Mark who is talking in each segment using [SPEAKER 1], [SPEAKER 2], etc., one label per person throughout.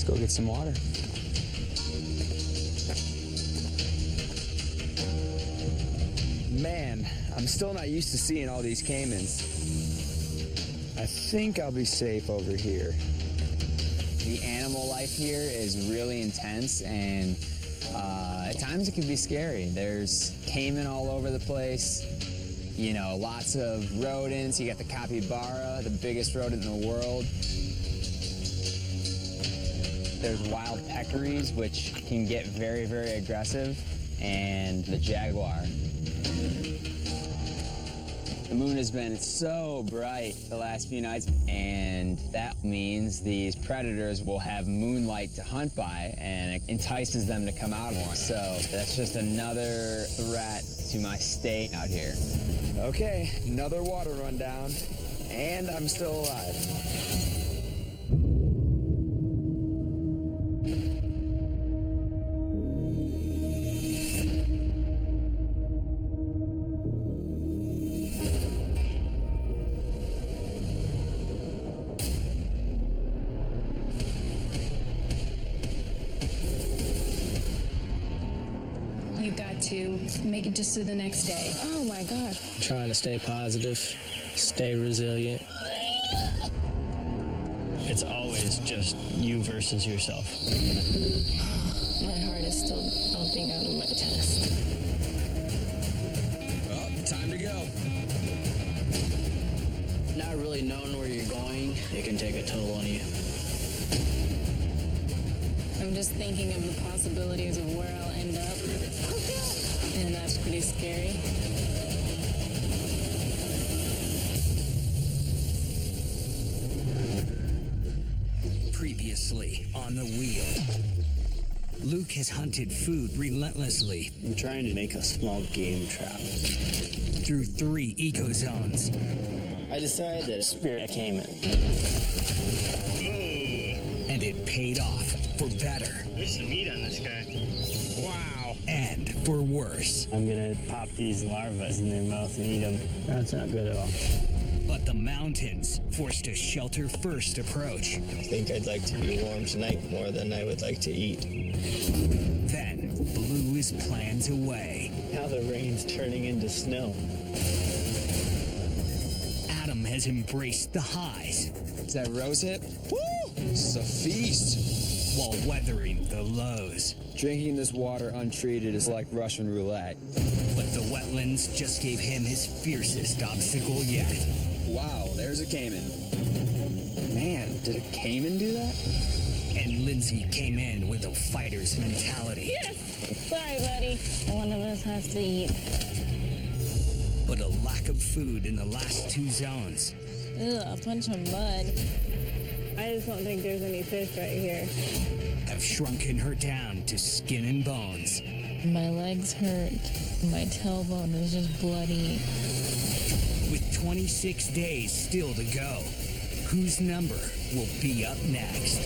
[SPEAKER 1] Let's go get some water. Man, I'm still not used to seeing all these caimans. I think I'll be safe over here. The animal life here is really intense, and at times it can be scary. There's caiman all over the place. You know, lots of rodents. You got the capybara, the biggest rodent in the world. There's wild peccaries, which can get very, very aggressive, and the jaguar. The moon has been so bright the last few nights, and that means these predators will have moonlight to hunt by, and it entices them to come out more. So that's just another threat to my state out here. Okay, another water rundown, and I'm still alive.
[SPEAKER 2] You've got to make it just to the next day.
[SPEAKER 3] Oh my God.
[SPEAKER 4] Trying to stay positive, stay resilient. It's always just you versus yourself.
[SPEAKER 3] My heart is still bumping out of my chest.
[SPEAKER 1] Oh, time to go.
[SPEAKER 4] Not really knowing where you're going, it can take a toll on you.
[SPEAKER 3] I'm just thinking of the possibilities of where I'll end up. And that's pretty scary.
[SPEAKER 5] Previously on the wheel. Luke has hunted food relentlessly.
[SPEAKER 4] I'm trying to make a small game trap.
[SPEAKER 5] Through 3 eco zones.
[SPEAKER 4] I decided that a spirit came in.
[SPEAKER 5] And it paid off for better.
[SPEAKER 4] There's some meat on this guy. Wow.
[SPEAKER 5] And for worse.
[SPEAKER 4] I'm gonna pop these larvae in their mouth and eat them. That's not good at all.
[SPEAKER 5] But the mountains forced a shelter-first approach.
[SPEAKER 6] I think I'd like to be warm tonight more than I would like to eat.
[SPEAKER 5] Then blew his plans away.
[SPEAKER 4] Now the rain's turning into snow.
[SPEAKER 5] Adam has embraced the highs.
[SPEAKER 1] Is that rose hip? Woo! This is a feast.
[SPEAKER 5] While weathering the lows.
[SPEAKER 1] Drinking this water untreated is like Russian roulette.
[SPEAKER 5] But the wetlands just gave him his fiercest obstacle yet.
[SPEAKER 1] Wow, there's a caiman. Man, did a caiman do that?
[SPEAKER 5] And Lindsay came in with a fighter's mentality.
[SPEAKER 3] Yes! Sorry, buddy. One of us has to eat.
[SPEAKER 5] But a lack of food in the last 2 zones.
[SPEAKER 3] Ugh, a bunch of mud. I just don't think there's any fish right here.
[SPEAKER 5] Have shrunken her down to skin and bones.
[SPEAKER 3] My legs hurt. My tailbone is just bloody.
[SPEAKER 5] With 26 days still to go, whose number will be up next?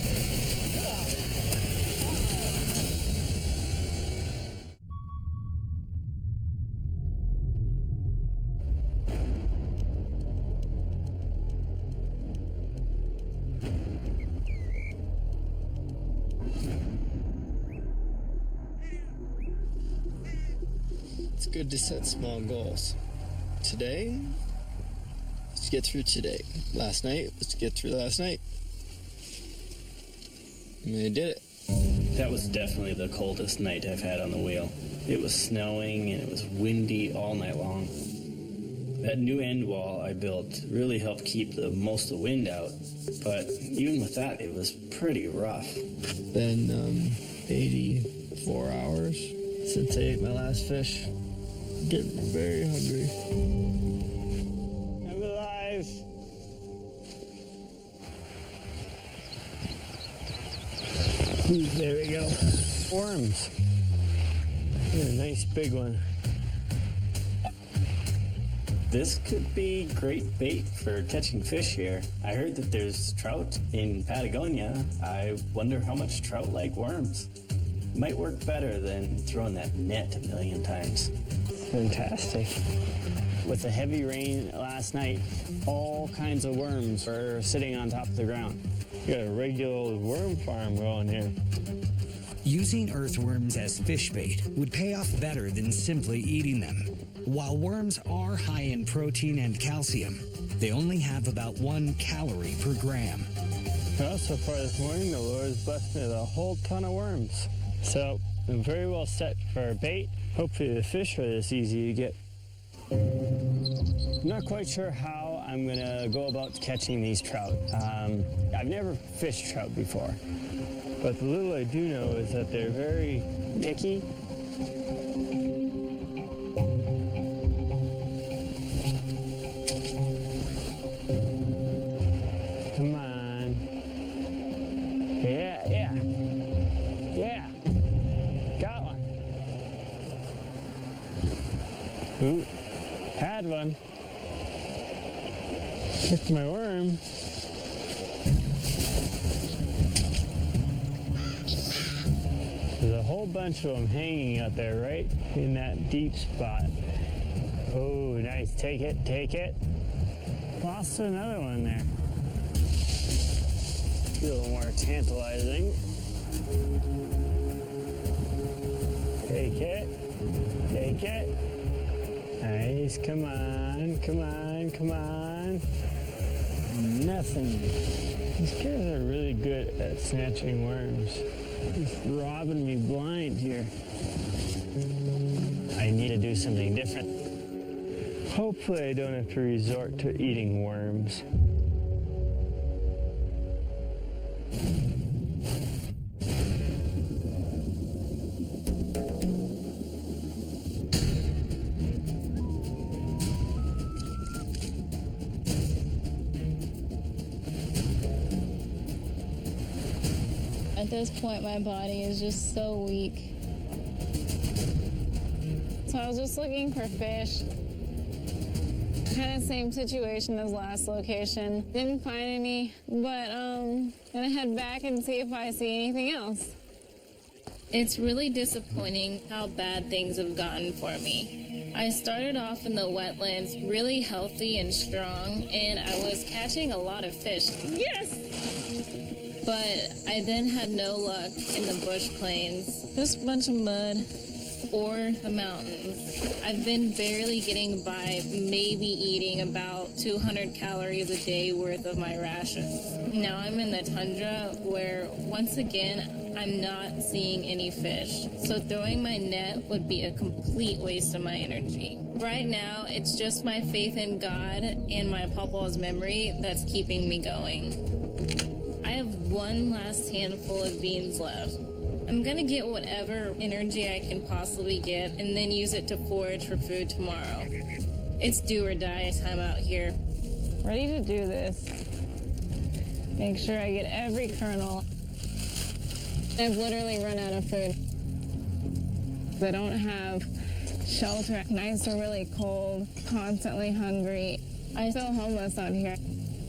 [SPEAKER 6] It's good to set small goals. Today, let's get through today. Last night, let's get through last night. And I did it.
[SPEAKER 4] That was definitely the coldest night I've had on the wheel. It was snowing and it was windy all night long. That new end wall I built really helped keep the most of the wind out, but even with that, it was pretty rough.
[SPEAKER 6] Been 84 hours since I ate my last fish. Getting very hungry.
[SPEAKER 4] I'm alive. There we go. Worms. A nice big one. This could be great bait for catching fish here. I heard that there's trout in Patagonia. I wonder how much trout like worms. Might work better than throwing that net a million times. Fantastic. With the heavy rain last night, all kinds of worms are sitting on top of the ground. You got a regular old worm farm going here.
[SPEAKER 5] Using earthworms as fish bait would pay off better than simply eating them. While worms are high in protein and calcium, they only have about 1 calorie per gram.
[SPEAKER 4] Well, so far this morning, the Lord has blessed me with a whole ton of worms. So I'm very well set for a bait. Hopefully the fish are this easy to get. I'm not quite sure how I'm gonna go about catching these trout. I've never fished trout before, but the little I do know is that they're very picky. Come on. Yeah. Got one. Ooh, had one. Kicked my worm. There's a whole bunch of them hanging out there right in that deep spot. Oh, nice. Take it. Lost another one there. A little more tantalizing. Take it. Nice. Come on. Nothing. These guys are really good at snatching worms. Just robbing me blind here. I need to do something different. Hopefully I don't have to resort to eating worms.
[SPEAKER 3] At this point, my body is just so weak. So I was just looking for fish. Kind of same situation as last location. Didn't find any, but gonna head back and see if I see anything else. It's really disappointing how bad things have gotten for me. I started off in the wetlands really healthy and strong, and I was catching a lot of fish. Yes! But I then had no luck in the bush plains. Just a bunch of mud or the mountains. I've been barely getting by, maybe eating about 200 calories a day worth of my rations. Now I'm in the tundra where, once again, I'm not seeing any fish. So throwing my net would be a complete waste of my energy. Right now, it's just my faith in God and my Papa's memory that's keeping me going. I have one last handful of beans left. I'm gonna get whatever energy I can possibly get and then use it to forage for food tomorrow. It's do or die time out here. Ready to do this. Make sure I get every kernel. I've literally run out of food. I don't have shelter. Nights are really cold, constantly hungry. I feel homeless out here.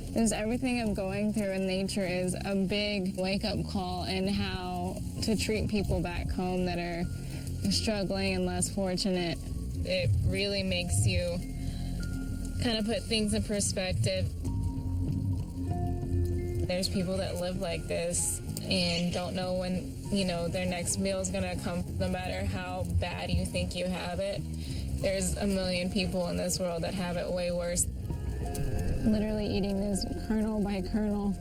[SPEAKER 3] Because everything I'm going through in nature is a big wake-up call in how to treat people back home that are struggling and less fortunate. It really makes you kind of put things in perspective. There's people that live like this and don't know when, their next meal is gonna come. No matter how bad you think you have it, there's a million people in this world that have it way worse. Literally eating this kernel by kernel,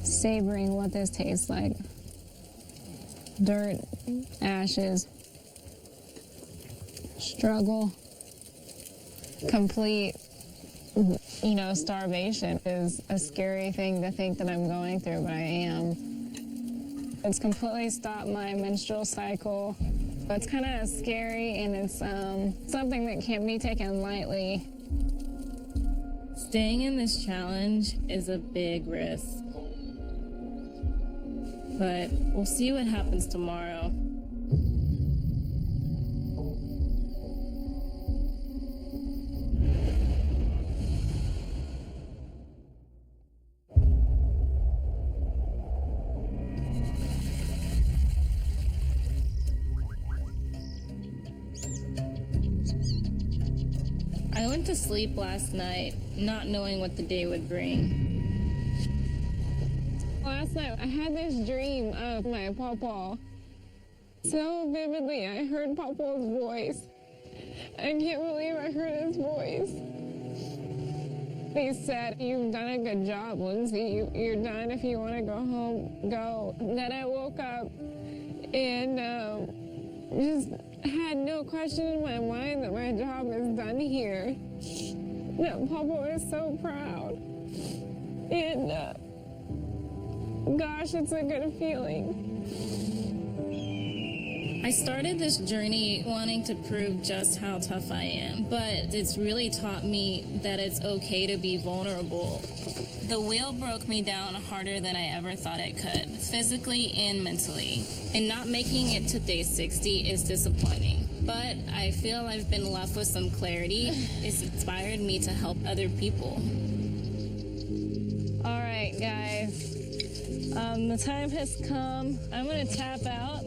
[SPEAKER 3] savoring what this tastes like. Dirt, ashes, struggle, complete, starvation is a scary thing to think that I'm going through, but I am. It's completely stopped my menstrual cycle. It's kind of scary, and it's something that can't be taken lightly. Staying in this challenge is a big risk, but we'll see what happens tomorrow.
[SPEAKER 7] I went to sleep last night, not knowing what the day would bring.
[SPEAKER 3] Last night, I had this dream of my pawpaw. So vividly, I heard Pawpaw's voice. I can't believe I heard his voice. He said, "You've done a good job, Lindsay. You're done. If you want to go home, go." Then I woke up and just had no question in my mind that my job is done here. That Papa is so proud. And gosh, it's a good feeling.
[SPEAKER 7] I started this journey wanting to prove just how tough I am, but it's really taught me that it's okay to be vulnerable. The wheel broke me down harder than I ever thought it could, physically and mentally. And not making it to day 60 is disappointing. But I feel I've been left with some clarity. It's inspired me to help other people.
[SPEAKER 3] All right, guys. The time has come. I'm gonna tap out.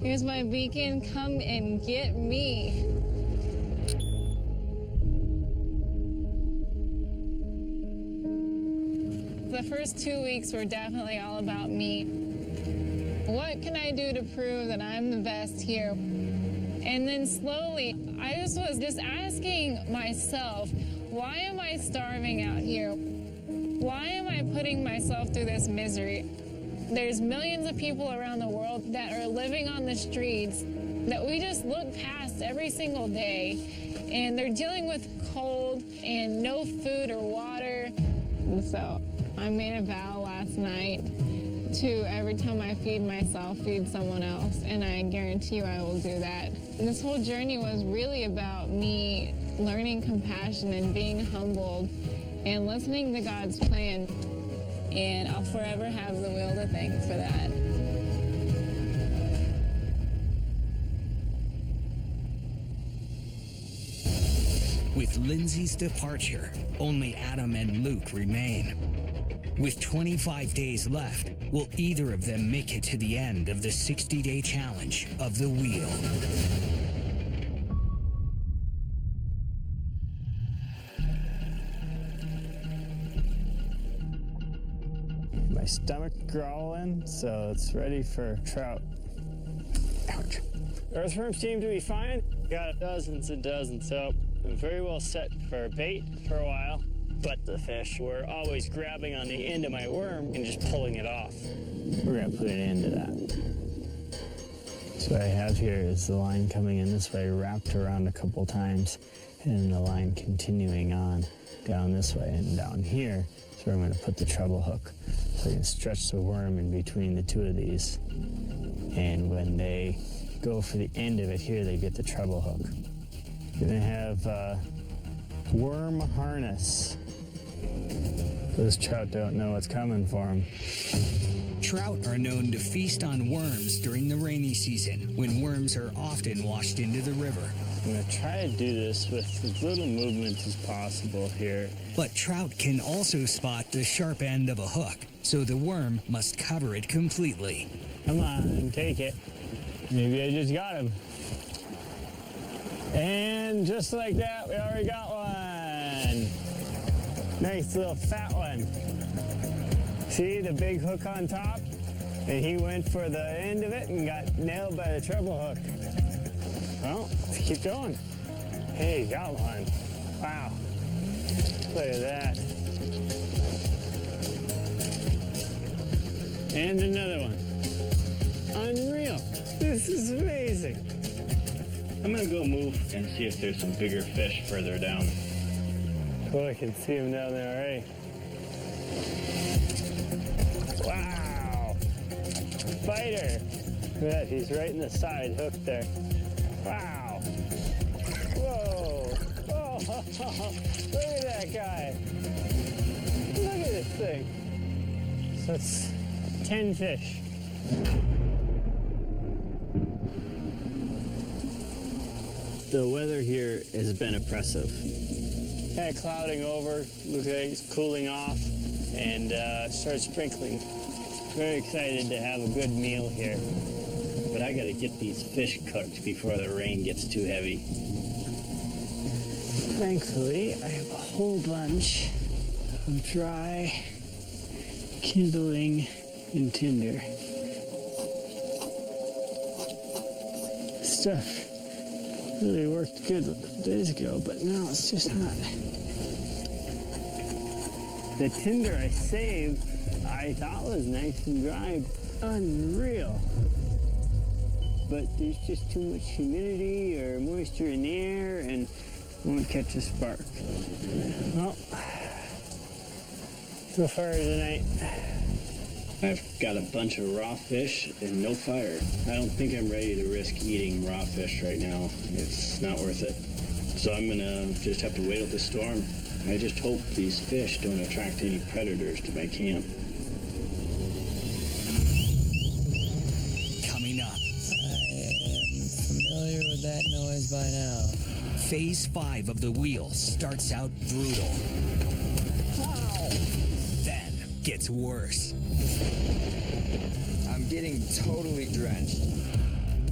[SPEAKER 3] Here's my beacon. Come and get me. The first 2 weeks were definitely all about me. What can I do to prove that I'm the best here? And then slowly, I was just asking myself, why am I starving out here? Why am I putting myself through this misery? There's millions of people around the world that are living on the streets that we just look past every single day, and they're dealing with cold and no food or water. And so I made a vow last night to, every time I feed myself, feed someone else, and I guarantee you I will do that. And this whole journey was really about me learning compassion and being humbled and listening to God's plan. And I'll forever have the will to thank for that.
[SPEAKER 5] With Lindsay's departure, only Adam and Luke remain. With 25 days left, will either of them make it to the end of the 60-day challenge of the wheel?
[SPEAKER 6] My stomach growling, so it's ready for trout. Ouch. Earthworms seem to be fine. Got dozens and dozens, so I'm very well set for bait for a while. But the fish were always grabbing on the end of my worm and just pulling it off. We're gonna put an end to that. So what I have here is the line coming in this way, wrapped around a couple times, and the line continuing on down this way and down here. So I'm gonna put the treble hook. So I can stretch the worm in between the two of these. And when they go for the end of it here, they get the treble hook. Gonna have worm harness. Those trout don't know what's coming for them.
[SPEAKER 5] Trout are known to feast on worms during the rainy season, when worms are often washed into the river.
[SPEAKER 6] I'm gonna try to do this with as little movement as possible here.
[SPEAKER 5] But trout can also spot the sharp end of a hook, so the worm must cover it completely.
[SPEAKER 6] Come on, take it. Maybe I just got him. And just like that, we already got one. Nice little fat one. See the big hook on top? And he went for the end of it and got nailed by the treble hook. Well, let's keep going. Hey, got one. Wow. Look at that. And another one. Unreal. This is amazing.
[SPEAKER 4] I'm gonna go move and see if there's some bigger fish further down.
[SPEAKER 6] Oh, I can see him down there already. Wow. Fighter. Look at that, he's right in the side hook there. Wow. Whoa. Oh, look at that guy. Look at this thing. So it's 10 fish. The weather here has been oppressive. Kind of clouding over, looks like it's cooling off, and started sprinkling. Very excited to have a good meal here.
[SPEAKER 4] But I gotta get these fish cooked before the rain gets too heavy.
[SPEAKER 6] Thankfully, I have a whole bunch of dry kindling and tinder. Stuff really worked good days ago, but now it's just not. The tinder I saved, I thought was nice and dry, unreal. But there's just too much humidity or moisture in the air and won't catch a spark. Well, no fire tonight.
[SPEAKER 4] I've got a bunch of raw fish and no fire. I don't think I'm ready to risk eating raw fish right now. It's not worth it. So I'm gonna just have to wait out the storm. I just hope these fish don't attract any predators to my camp.
[SPEAKER 5] Coming up,
[SPEAKER 1] I am familiar with that noise by now.
[SPEAKER 5] Phase 5 of the wheel starts out brutal. Then gets worse.
[SPEAKER 1] I'm getting totally drenched.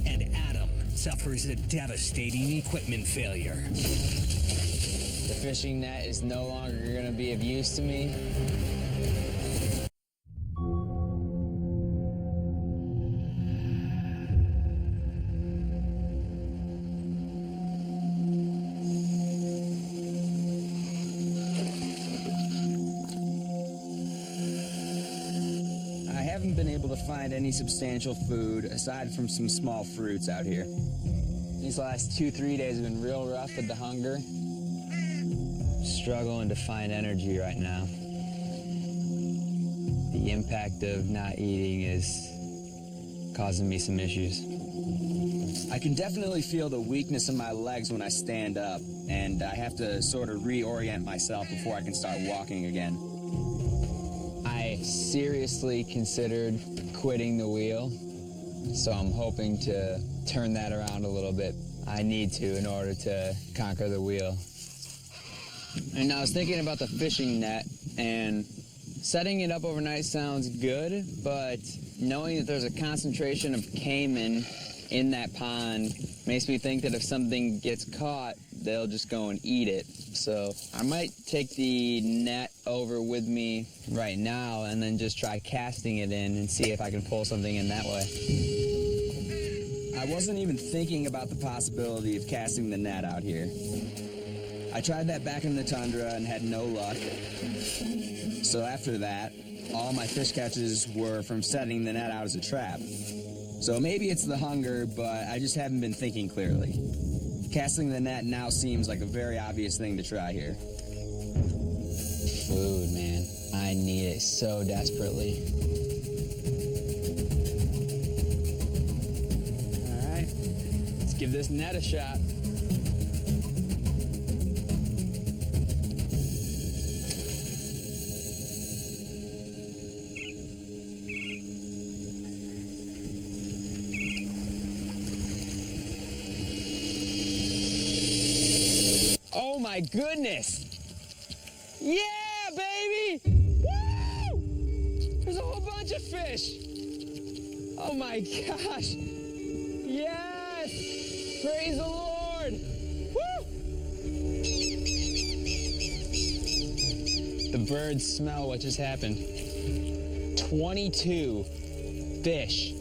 [SPEAKER 5] And Adam suffers a devastating equipment failure.
[SPEAKER 1] The fishing net is no longer going to be of use to me. I haven't been able to find any substantial food aside from some small fruits out here. These last 2-3 days have been real rough with the hunger. Struggling to find energy right now. The impact of not eating is causing me some issues. I can definitely feel the weakness in my legs when I stand up, and I have to sort of reorient myself before I can start walking again. I seriously considered quitting the wheel, so I'm hoping to turn that around a little bit. I need to in order to conquer the wheel. And I was thinking about the fishing net, and setting it up overnight sounds good, but knowing that there's a concentration of caiman in that pond makes me think that if something gets caught, they'll just go and eat it. So I might take the net over with me right now and then just try casting it in and see if I can pull something in that way. I wasn't even thinking about the possibility of casting the net out here. I tried that back in the Tundra and had no luck. So after that, all my fish catches were from setting the net out as a trap. So maybe it's the hunger, but I just haven't been thinking clearly. Casting the net now seems like a very obvious thing to try here. Food, man. I need it so desperately. All right, let's give this net a shot. Oh my goodness! Yeah, baby! Woo! There's a whole bunch of fish! Oh my gosh! Yes! Praise the Lord! Woo! The birds smell what just happened. 22 fish.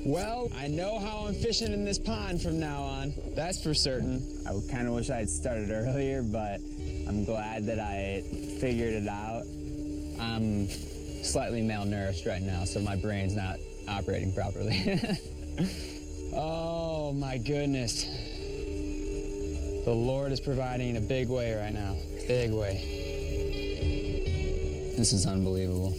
[SPEAKER 1] Well, I know how I'm fishing in this pond from now on. That's for certain. I kind of wish I had started earlier, but I'm glad that I figured it out. I'm slightly malnourished right now, so my brain's not operating properly. Oh my goodness. The Lord is providing in a big way right now. Big way. This is unbelievable.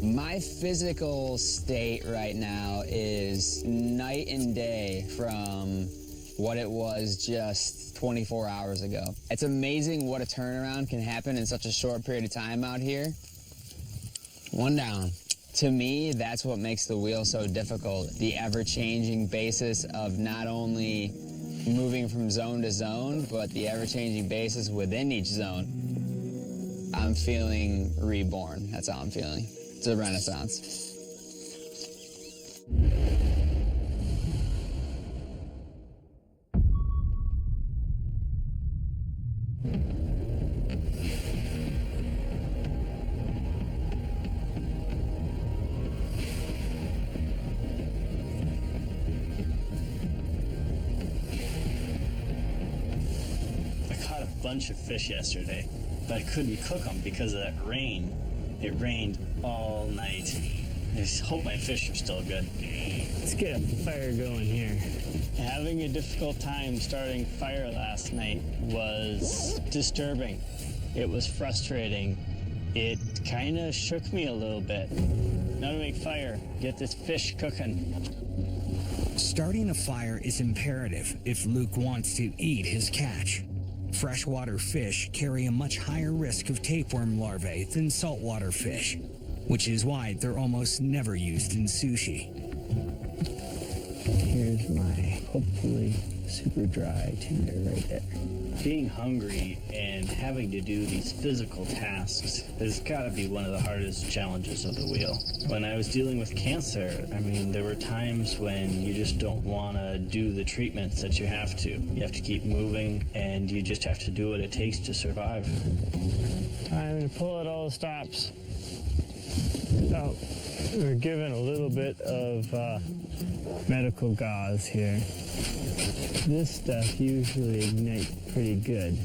[SPEAKER 1] My physical state right now is night and day from what it was just 24 hours ago. It's amazing what a turnaround can happen in such a short period of time out here. One down. To me, that's what makes the wheel so difficult. The ever-changing basis of not only moving from zone to zone, but the ever-changing basis within each zone. I'm feeling reborn. That's how I'm feeling. It's a renaissance.
[SPEAKER 4] Bunch of fish yesterday, but I couldn't cook them because of that rain. It rained all night. I just hope my fish are still good.
[SPEAKER 6] Let's get a fire going here. Having a difficult time starting fire last night was disturbing. It was frustrating. It kind of shook me a little bit. Now to make fire, get this fish cooking.
[SPEAKER 5] Starting a fire is imperative if Luke wants to eat his catch. Freshwater fish carry a much higher risk of tapeworm larvae than saltwater fish, which is why they're almost never used in sushi.
[SPEAKER 6] Here's my hopefully super dry tuna right there.
[SPEAKER 4] Being hungry and having to do these physical tasks has got to be one of the hardest challenges of the wheel. When I was dealing with cancer, I mean, there were times when you just don't want to do the treatments that you have to. You have to keep moving, and you just have to do what it takes to survive.
[SPEAKER 6] Time to pull out all the stops. So, we're given a little bit of medical gauze here. This stuff usually ignites pretty good.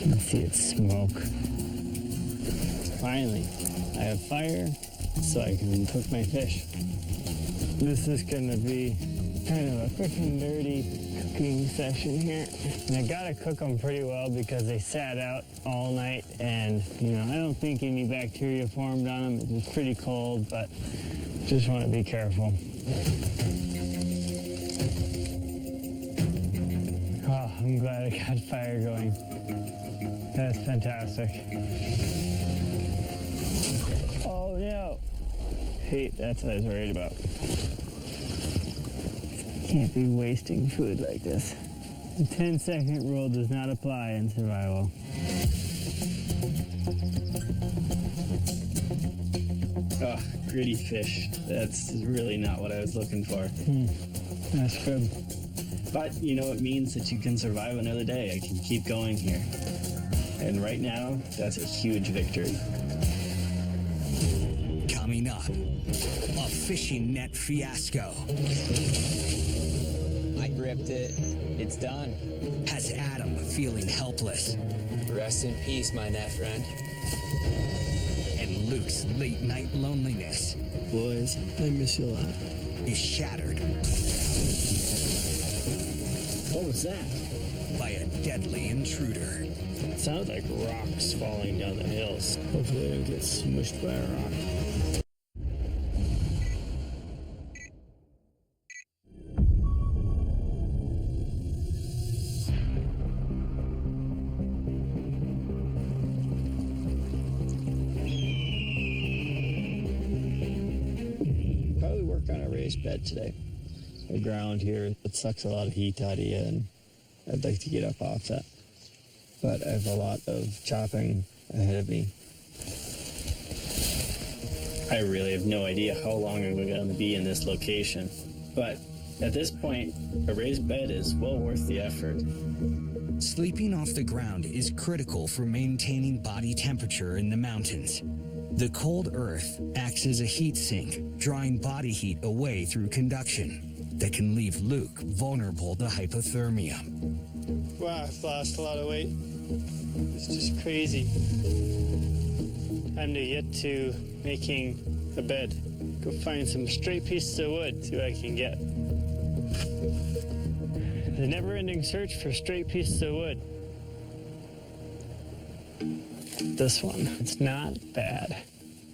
[SPEAKER 6] Let's see it smoke. Finally, I have fire so I can cook my fish. This is gonna be kind of a quick and dirty cooking session here. And I gotta cook them pretty well because they sat out all night, and I don't think any bacteria formed on them. It was pretty cold, but just want to be careful. Oh, I'm glad I got fire going. That's fantastic. Oh no! Hey, that's what I was worried about. Can't be wasting food like this. The 10-second rule does not apply in survival.
[SPEAKER 4] Oh, gritty fish. That's really not what I was looking for.
[SPEAKER 6] That's good.
[SPEAKER 4] But, it means that you can survive another day. I can keep going here. And right now, that's a huge victory.
[SPEAKER 5] Coming up, a fishing net fiasco.
[SPEAKER 1] I gripped it. It's done.
[SPEAKER 5] Has Adam feeling helpless.
[SPEAKER 1] Rest in peace, my net friend.
[SPEAKER 5] And Luke's late night loneliness
[SPEAKER 6] Boys, I miss you a lot.
[SPEAKER 5] is shattered
[SPEAKER 6] What was that?
[SPEAKER 5] by a deadly intruder.
[SPEAKER 6] It sounds like rocks falling down the hills. Hopefully I don't get smushed by a rock. Probably work on a raised bed today. The ground here, it sucks a lot of heat out of you, and I'd like to get up off that. But I have a lot of chopping ahead of me.
[SPEAKER 4] I really have no idea how long I'm going to be in this location. But at this point, a raised bed is well worth the effort.
[SPEAKER 5] Sleeping off the ground is critical for maintaining body temperature in the mountains. The cold earth acts as a heat sink, drawing body heat away through conduction that can leave Luke vulnerable to hypothermia.
[SPEAKER 6] Wow, I've lost a lot of weight. It's just crazy. Time to get to making a bed. Go find some straight pieces of wood, see what I can get. The never-ending search for straight pieces of wood. This one, it's not bad.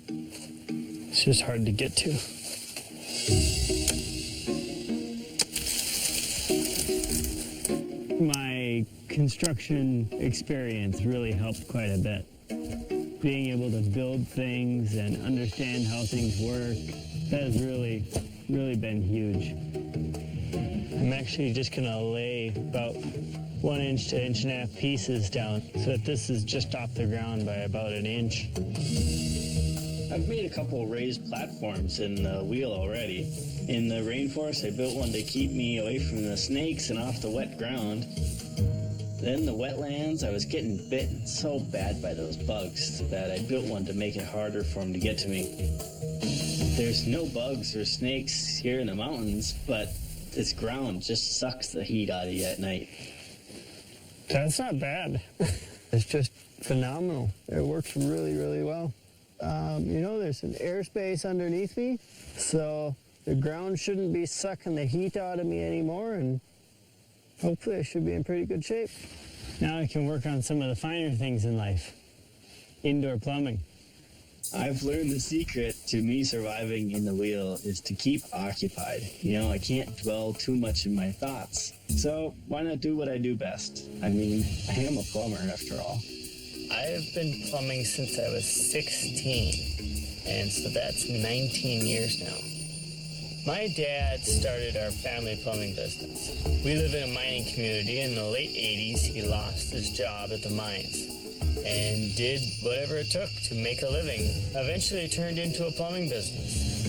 [SPEAKER 6] It's just hard to get to. My construction experience really helped quite a bit. Being able to build things and understand how things work, that has really been huge. I'm actually just gonna lay about 1 inch to 1.5 inch pieces down so that this is just off the ground by about 1 inch.
[SPEAKER 4] I've made a couple raised platforms in the wheel already. In the rainforest, I built one to keep me away from the snakes and off the wet ground. Then the wetlands, I was getting bitten so bad by those bugs that I built one to make it harder for them to get to me. There's no bugs or snakes here in the mountains, but this ground just sucks the heat out of you at night.
[SPEAKER 6] That's not bad. It's just phenomenal. It works really, really well. You know, there's an airspace underneath me, so the ground shouldn't be sucking the heat out of me anymore, and hopefully I should be in pretty good shape. Now I can work on some of the finer things in life. Indoor plumbing.
[SPEAKER 4] I've learned the secret to me surviving in the wheel is to keep occupied. You know, I can't dwell too much in my thoughts. So why not do what I do best? I mean, I am a plumber after all.
[SPEAKER 6] I've been plumbing since I was 16, and so that's 19 years now. My dad started our family plumbing business. We live in a mining community. In the late 80s, he lost his job at the mines and did whatever it took to make a living. Eventually, it turned into a plumbing business.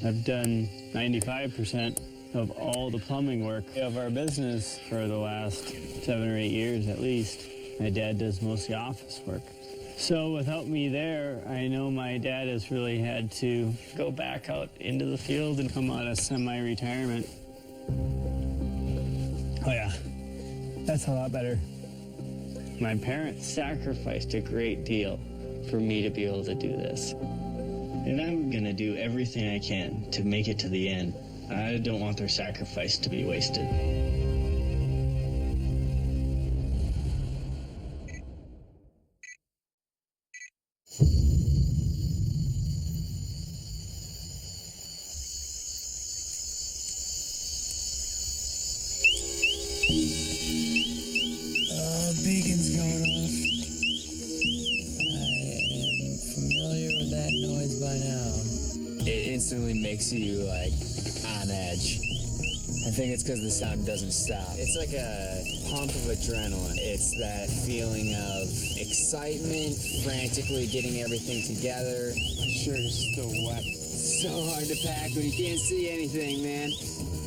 [SPEAKER 6] I've done 95% of all the plumbing work of our business for the last 7 or 8 years at least. My dad does mostly office work. So without me there, I know my dad has really had to go back out into the field and come out of semi-retirement. Oh yeah, that's a lot better. My parents sacrificed a great deal for me to be able to do this. And I'm gonna do everything I can to make it to the end. I don't want their sacrifice to be wasted.
[SPEAKER 1] Beacon's going off. I am familiar with that noise by now. It instantly makes you, like, on edge. I think it's because the sound doesn't stop. It's like a pump of adrenaline. It's that feeling of excitement, frantically getting everything together. Sure is still wet. So hard to pack when you can't see anything, man.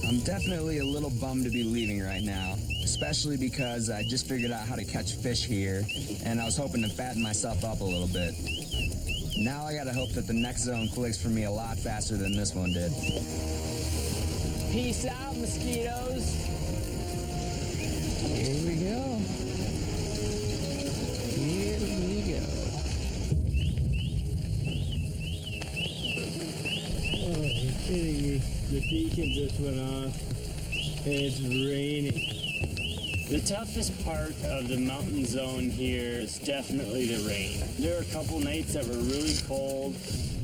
[SPEAKER 1] I'm definitely a little bummed to be leaving right now, especially because I just figured out how to catch fish here, and I was hoping to fatten myself up a little bit. Now I gotta hope that the next zone clicks for me a lot faster than this one did. Peace out, mosquitoes. Here we go. Here we go.
[SPEAKER 6] Oh, you're kidding me. The beacon just went off. It's raining. The toughest part of the mountain zone here is definitely the rain. There were a couple nights that were really cold,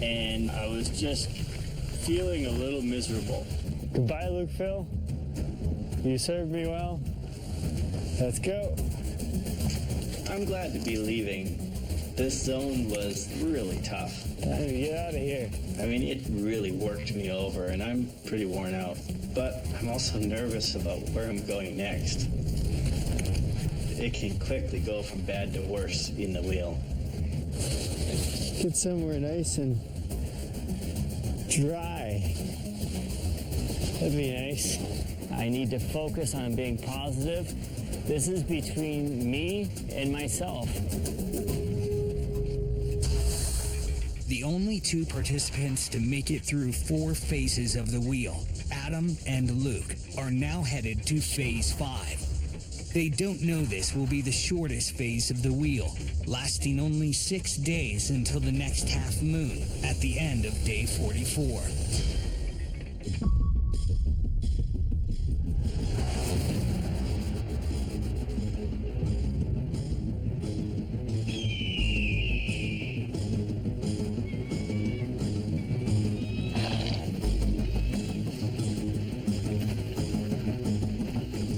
[SPEAKER 6] and I was just feeling a little miserable. Goodbye, Luke Phil. You served me well. Let's go.
[SPEAKER 4] I'm glad to be leaving. This zone was really tough.
[SPEAKER 6] Time to get out of here.
[SPEAKER 4] I mean, it really worked me over, and I'm pretty worn out. But I'm also nervous about where I'm going next. It can quickly go from bad to worse in the wheel.
[SPEAKER 6] Get somewhere nice and dry. That'd be nice. I need to focus on being positive. This is between me and myself.
[SPEAKER 5] The only two participants to make it through 4 phases of the wheel, Adam and Luke, are now headed to phase 5. They don't know this will be the shortest phase of the wheel, lasting only 6 days until the next half moon at the end of day 44.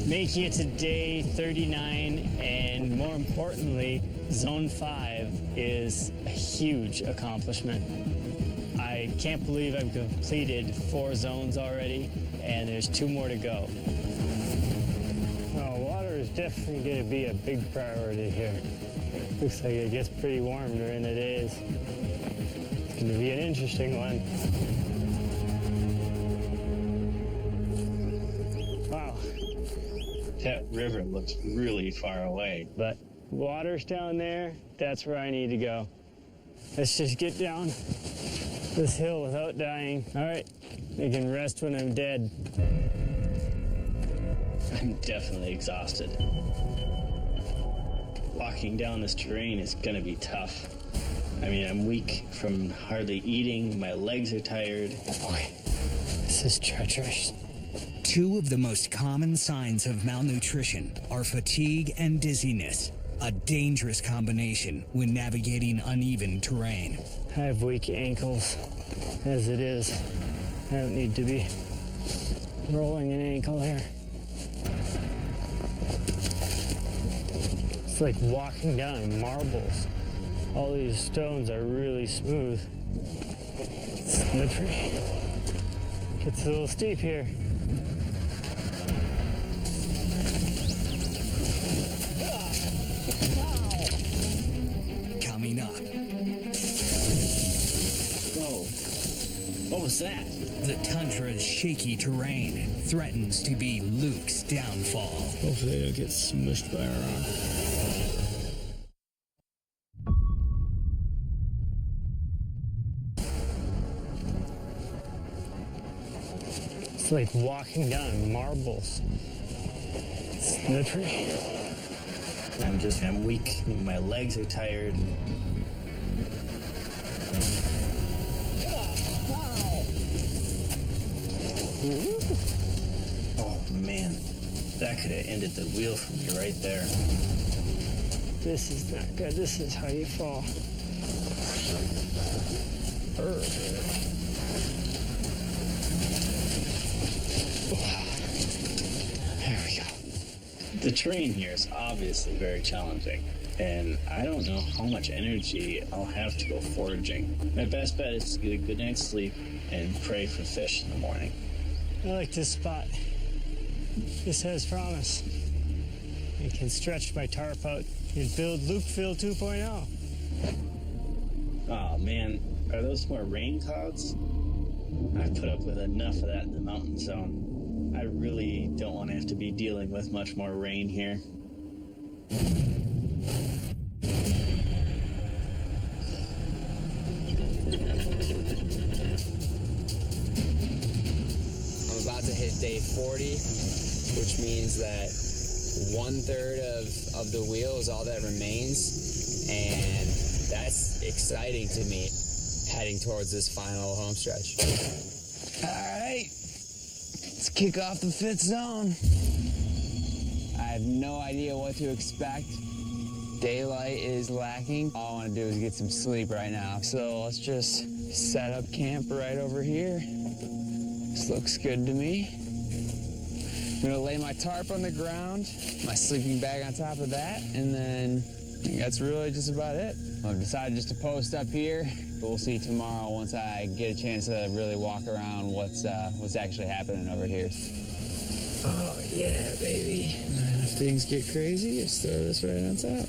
[SPEAKER 6] Making it to day 39, and more importantly, Zone 5 is a huge accomplishment. I can't believe I've completed 4 zones already, and there's 2 more to go. Oh, water is definitely going to be a big priority here. Looks like it gets pretty warm during the days. It's going to be an interesting one. Wow.
[SPEAKER 4] That river looks really far away.
[SPEAKER 6] But water's down there. That's where I need to go. Let's just get down this hill without dying. All right, I can rest when I'm dead.
[SPEAKER 4] I'm definitely exhausted. Walking down this terrain is gonna be tough. I mean, I'm weak from hardly eating. My legs are tired.
[SPEAKER 6] Boy, this is treacherous.
[SPEAKER 5] Two of the most common signs of malnutrition are fatigue and dizziness, a dangerous combination when navigating uneven terrain.
[SPEAKER 6] I have weak ankles as it is. I don't need to be rolling an ankle here. It's like walking down marbles. All these stones are really smooth. Slippery. Gets a little steep here.
[SPEAKER 5] Coming up,
[SPEAKER 4] Whoa, what was that?
[SPEAKER 5] the Tundra's shaky terrain threatens to be Luke's downfall.
[SPEAKER 4] Hopefully they don't get smushed by our rock.
[SPEAKER 6] It's like walking down marbles. Slippery.
[SPEAKER 4] I'm weak. My legs are tired. Oh man, that could have ended the wheel for me right there.
[SPEAKER 6] This is not good. This is how you fall. There we go.
[SPEAKER 4] The terrain here is obviously very challenging, and I don't know how much energy I'll have to go foraging. My best bet is to get a good night's sleep and pray for fish in the morning.
[SPEAKER 6] I like this spot. This has promise. I can stretch my tarp out and build Lukeville 2.0.
[SPEAKER 4] Oh man, are those more rain clouds? I've put up with enough of that in the mountain zone. I really don't want to have to be dealing with much more rain here.
[SPEAKER 1] I'm about to hit day 40, which means that 1/3 of the wheel is all that remains, and that's exciting to me, heading towards this final home stretch. All right, let's kick off the 5th zone. I have no idea what to expect. Daylight is lacking. All I want to do is get some sleep right now. So let's just set up camp right over here. This looks good to me. I'm gonna lay my tarp on the ground, my sleeping bag on top of that, and then I think that's really just about it. I've decided just to post up here. We'll see tomorrow once I get a chance to really walk around what's actually happening over here. Oh yeah, baby. If things get crazy, just throw this right on top.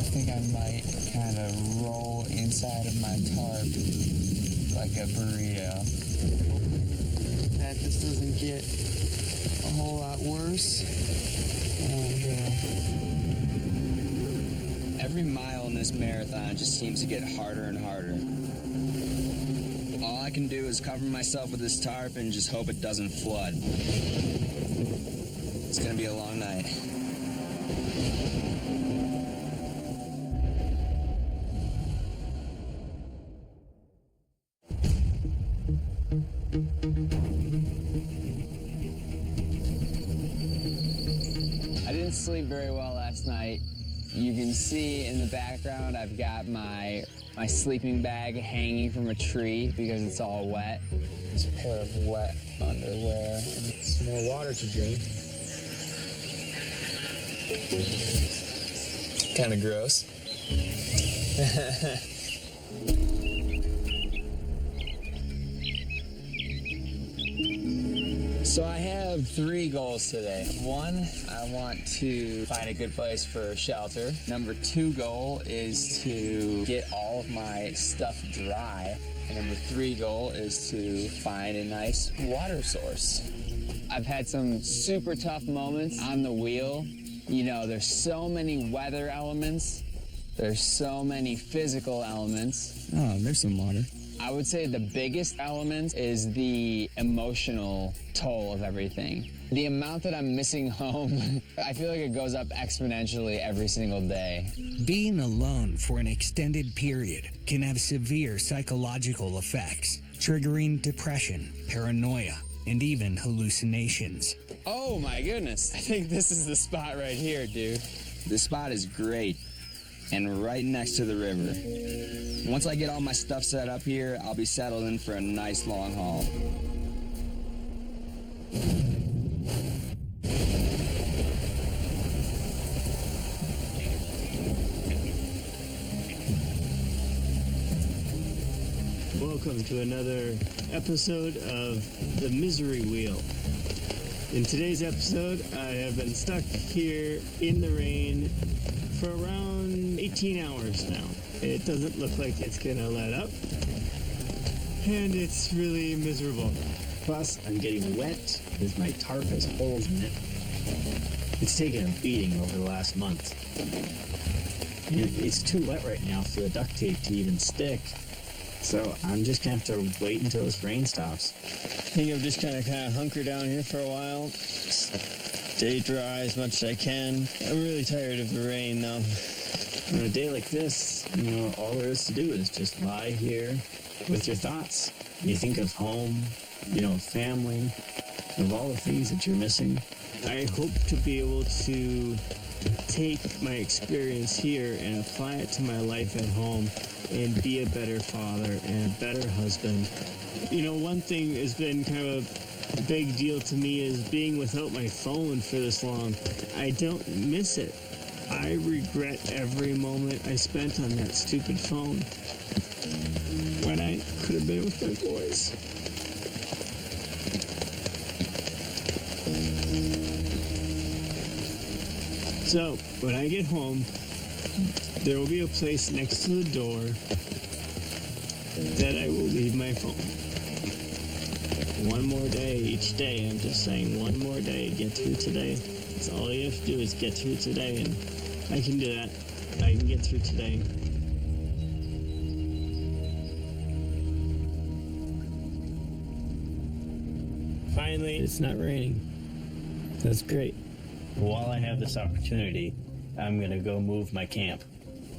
[SPEAKER 1] I think I might kind of roll inside of my tarp like a burrito. That this doesn't get a whole lot worse. And every mile in this marathon just seems to get harder and harder. All I can do is cover myself with this tarp and just hope it doesn't flood. It's gonna be a long night. I didn't sleep very well last night. You can see in the background I've got my sleeping bag hanging from a tree because it's all wet. There's a pair of wet underwear and some more water to drink. Kind of gross. So I have 3 goals today. 1, I want to find a good place for shelter. Number 2 goal is to get all of my stuff dry. And number 3 goal is to find a nice water source. I've had some super tough moments on the wheel. You know, there's so many weather elements. There's so many physical elements. Oh, there's some water. I would say the biggest element is the emotional toll of everything. The amount that I'm missing home, I feel like it goes up exponentially every single day.
[SPEAKER 5] Being alone for an extended period can have severe psychological effects, triggering depression, paranoia, and even hallucinations.
[SPEAKER 1] Oh my goodness, I think this is the spot right here, dude. This spot is great and right next to the river. Once I get all my stuff set up here, I'll be settled in for a nice long haul.
[SPEAKER 6] Welcome to another episode of The Misery Wheel. In today's episode, I have been stuck here in the rain for around 18 hours now. It doesn't look like it's gonna let up, and it's really miserable.
[SPEAKER 4] Plus, I'm getting wet because my tarp has holes in it. It's taken a beating over the last month. It's too wet right now for the duct tape to even stick. So I'm just gonna have to wait until this rain stops.
[SPEAKER 6] I think I'm just gonna kind of hunker down here for a while, stay dry as much as I can. I'm really tired of the rain though.
[SPEAKER 4] On a day like this, all there is to do is just lie here with your thoughts. You think of home, family, of all the things that you're missing.
[SPEAKER 6] I hope to be able to take my experience here and apply it to my life at home and be a better father and a better husband. One thing has been kind of a big deal to me is being without my phone for this long. I don't miss it. I regret every moment I spent on that stupid phone when I could have been with my boys. So, when I get home, there will be a place next to the door that I will leave my phone. One more day each day. I'm just saying, one more day. Get through today. That's all you have to do is get through today, and I can do that. I can get through today. Finally, it's not raining. That's great.
[SPEAKER 4] While I have this opportunity, I'm gonna go move my camp.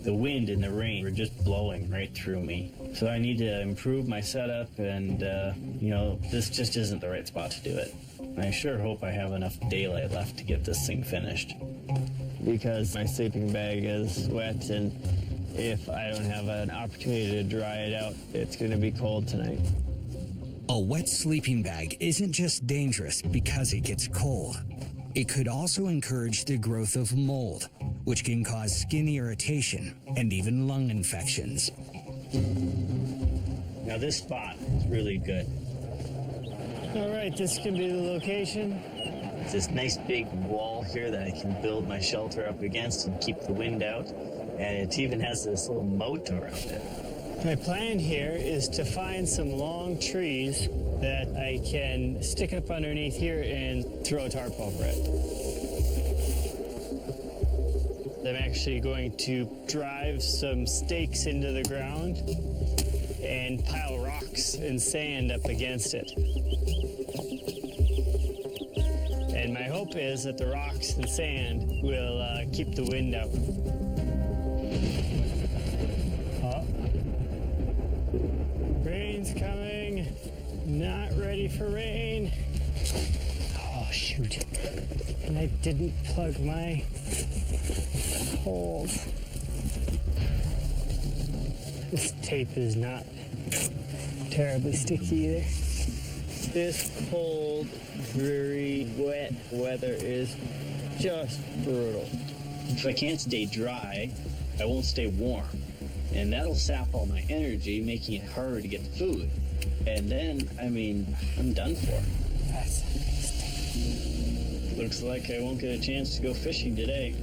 [SPEAKER 4] The wind and the rain are just blowing right through me. So I need to improve my setup, and this just isn't the right spot to do it. I sure hope I have enough daylight left to get this thing finished.
[SPEAKER 6] Because my sleeping bag is wet, and if I don't have an opportunity to dry it out, it's gonna be cold tonight.
[SPEAKER 5] A wet sleeping bag isn't just dangerous because it gets cold. It could also encourage the growth of mold, which can cause skin irritation and even lung infections.
[SPEAKER 4] Now this spot is really good.
[SPEAKER 6] All right, this can be the location.
[SPEAKER 4] It's this nice big wall here that I can build my shelter up against and keep the wind out. And it even has this little moat around it.
[SPEAKER 6] My plan here is to find some long trees that I can stick up underneath here and throw a tarp over it. I'm actually going to drive some stakes into the ground and pile rocks and sand up against it. And my hope is that the rocks and sand will keep the wind out. Rain's coming. Not ready for rain. Oh. shoot. And I didn't plug my holes. This tape is not terribly sticky either. This cold, dreary, wet weather is just brutal.
[SPEAKER 4] If I can't stay dry, I won't stay warm. And that'll sap all my energy, making it harder to get the food. And then, I'm done for.
[SPEAKER 6] That's
[SPEAKER 4] Looks like I won't get a chance to go fishing today.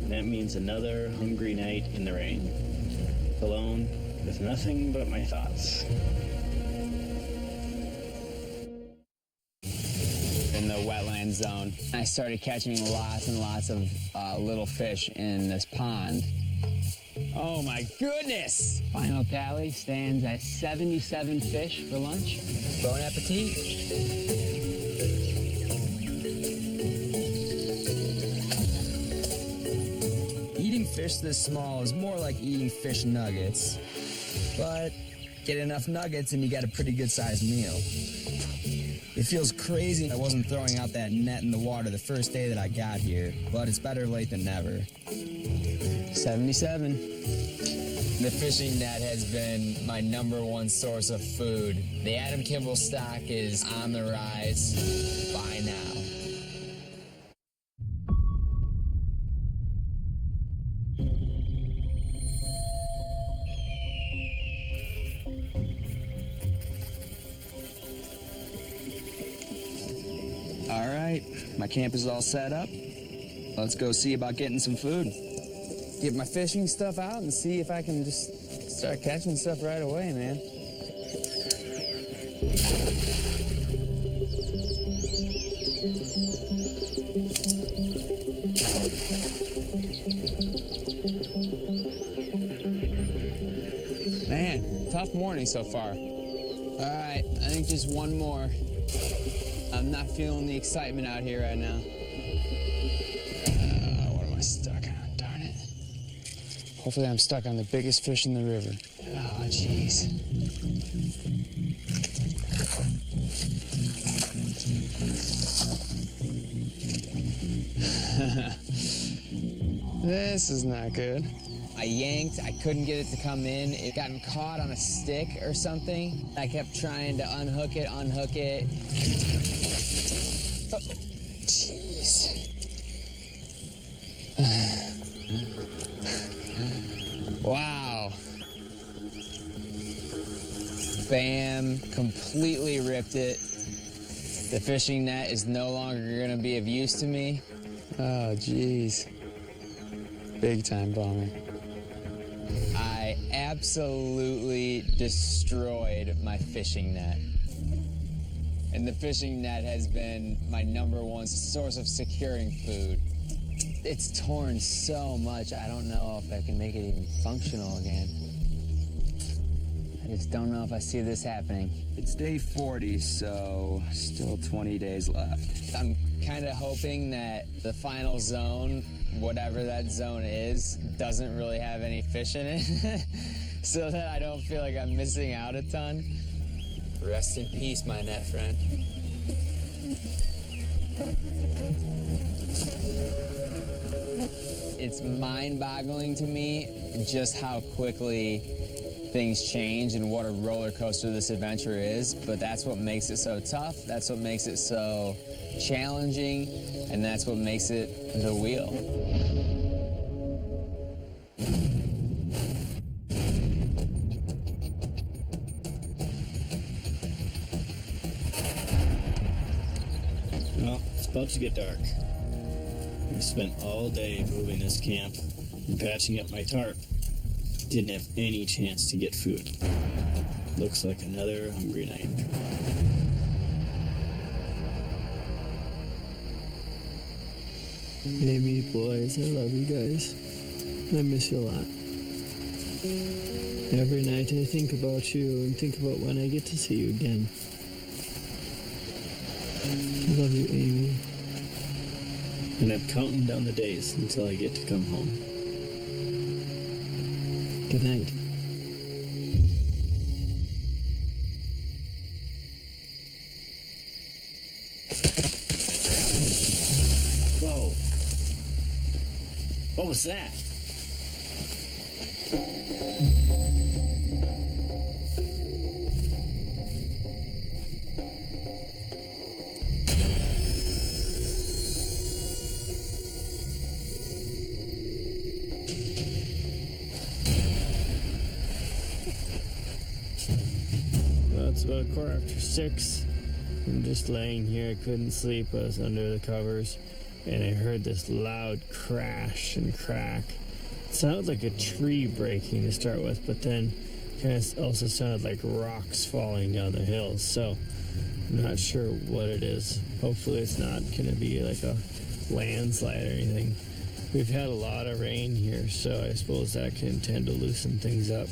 [SPEAKER 4] That means another hungry night in the rain. Alone, with nothing but my thoughts.
[SPEAKER 1] In the wetland zone, I started catching lots and lots of little fish in this pond. Oh my goodness! Final tally stands at 77 fish for lunch. Bon appetit. Eating fish this small is more like eating fish nuggets, but get enough nuggets and you got a pretty good sized meal. It feels crazy I wasn't throwing out that net in the water the first day that I got here, but it's better late than never. 77. The fishing net has been my #1 source of food. The Adam Kimball stock is on the rise by now. All right, my camp is all set up. Let's go see about getting some food. Get my fishing stuff out and see if I can just start catching stuff right away, man. Man, tough morning so far. All right, I think just one more. I'm not feeling the excitement out here right now. What am I stuck on? Darn it. Hopefully I'm stuck on the biggest fish in the river. Oh, jeez. This is not good. I yanked, I couldn't get it to come in. It gotten caught on a stick or something. I kept trying to unhook it. Oh, jeez. Wow. Bam, completely ripped it. The fishing net is no longer gonna be of use to me. Oh, jeez. Big time bummer. I absolutely destroyed my fishing net. And the fishing net has been my #1 source of securing food. It's torn so much, I don't know if I can make it even functional again. I just don't know if I see this happening. It's day 40, so still 20 days left. I'm kind of hoping that the final zone, whatever that zone is, doesn't really have any fish in it, so that I don't feel like I'm missing out a ton. Rest in peace, my net friend. It's mind-boggling to me just how quickly things change and what a roller coaster this adventure is, but that's what makes it so tough, that's what makes it so challenging, and that's what makes it the wheel.
[SPEAKER 4] Well, it's about to get dark. I spent all day moving this camp and patching up my tarp. Didn't have any chance to get food. Looks like another hungry night.
[SPEAKER 6] Hey, meat boys, I love you guys. I miss you a lot. Every night I think about you and think about when I get to see you again. I love you, Amy.
[SPEAKER 4] And I'm counting down the days until I get to come home.
[SPEAKER 6] Good night.
[SPEAKER 4] What was that?
[SPEAKER 6] Well, it's about 6:15. I'm just laying here. I couldn't sleep. I was under the covers, and I heard this loud crash and crack. It sounded like a tree breaking to start with, but then kind of also sounded like rocks falling down the hills. So I'm not sure what it is. Hopefully it's not going to be like a landslide or anything. We've had a lot of rain here, so I suppose that can tend to loosen things up.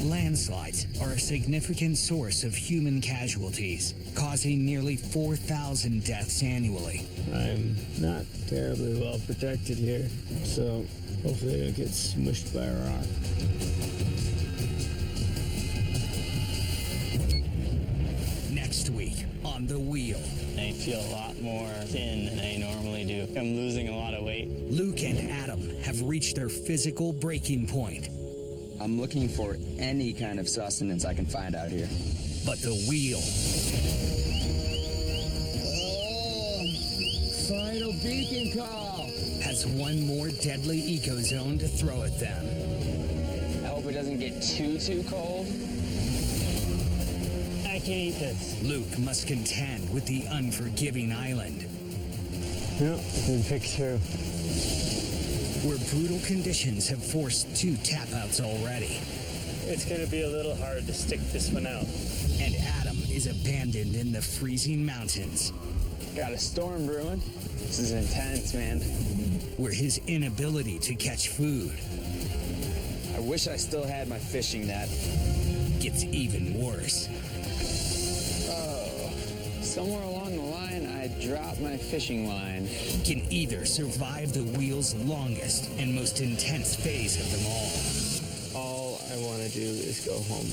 [SPEAKER 5] Landslides are a significant source of human casualties, causing nearly 4,000 deaths annually.
[SPEAKER 6] I'm not terribly well protected here, so hopefully I don't get smushed by a rock.
[SPEAKER 5] Next week on The Wheel,
[SPEAKER 8] I feel a lot more thin than I normally do. I'm losing a lot of weight.
[SPEAKER 5] Luke and Adam have reached their physical breaking point.
[SPEAKER 1] I'm looking for any kind of sustenance I can find out here.
[SPEAKER 5] But The Wheel
[SPEAKER 1] Final beacon call!
[SPEAKER 5] has one more deadly ecozone to throw at them.
[SPEAKER 1] I hope it doesn't get too cold.
[SPEAKER 6] I can't eat this.
[SPEAKER 5] Luke must contend with the unforgiving island,
[SPEAKER 6] No, good picture.
[SPEAKER 5] where brutal conditions have forced 2 tap-outs already.
[SPEAKER 6] It's gonna be a little hard to stick this one out.
[SPEAKER 5] And Adam is abandoned in the freezing mountains,
[SPEAKER 1] Got a storm brewing. This is intense, man.
[SPEAKER 5] where his inability to catch food
[SPEAKER 1] I wish I still had my fishing net.
[SPEAKER 5] gets even worse.
[SPEAKER 1] Somewhere along the line, I dropped my fishing line.
[SPEAKER 5] Can either survive the wheel's longest and most intense phase of them all.
[SPEAKER 6] All I want to do is go home.